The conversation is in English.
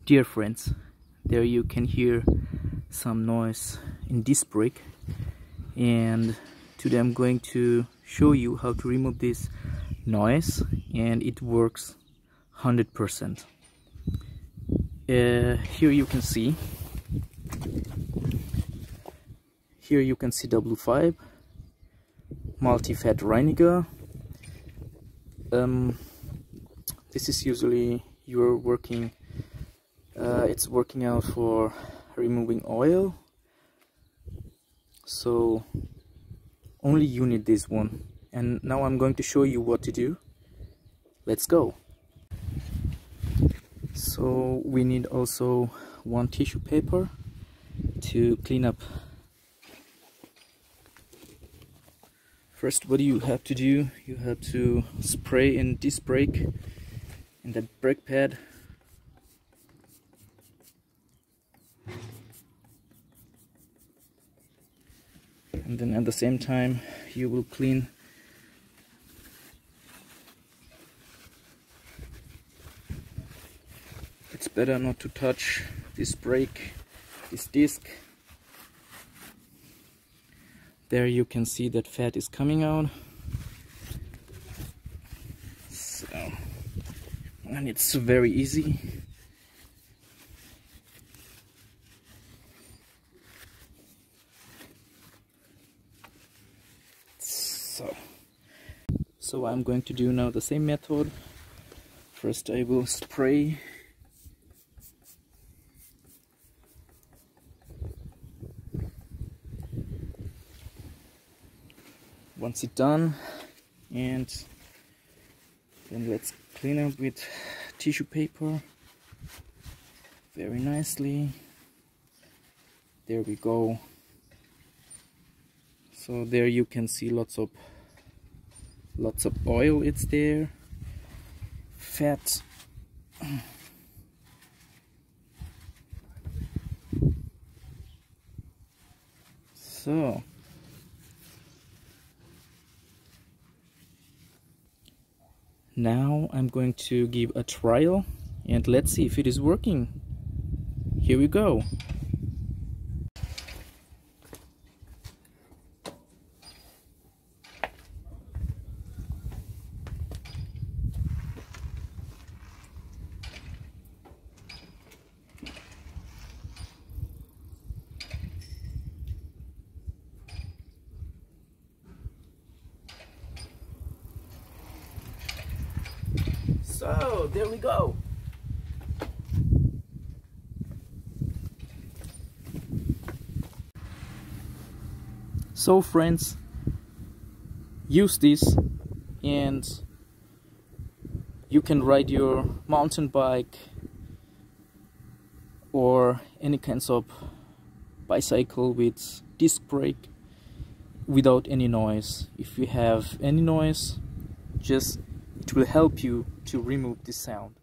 Dear friends, there you can hear some noise in disc brake, and today I'm going to show you how to remove this noise, and it works 100%. Here you can see W5 multi-fat Reiniger. This is usually it's working out for removing oil, so only you need this one. And now I'm going to show you what to do. Let's go. So we need also one tissue paper to clean up. First, what you have to do, you have to spray in disc brake in the brake pad. And then at the same time you will clean it's better not to touch this brake, this disc. There you can see that fat is coming out. So, and it's very easy. So I'm going to do now the same method. First I will spray. Once it's done, and then let's clean up with tissue paper very nicely. There we go. So there you can see lots of oil, it's there, fat. So now I'm going to give a trial and let's see if it is working. Here we go. So there we go. So friends, use this and you can ride your mountain bike or any kinds of bicycle with disc brake without any noise. If you have any noise, it will help you to remove this sound.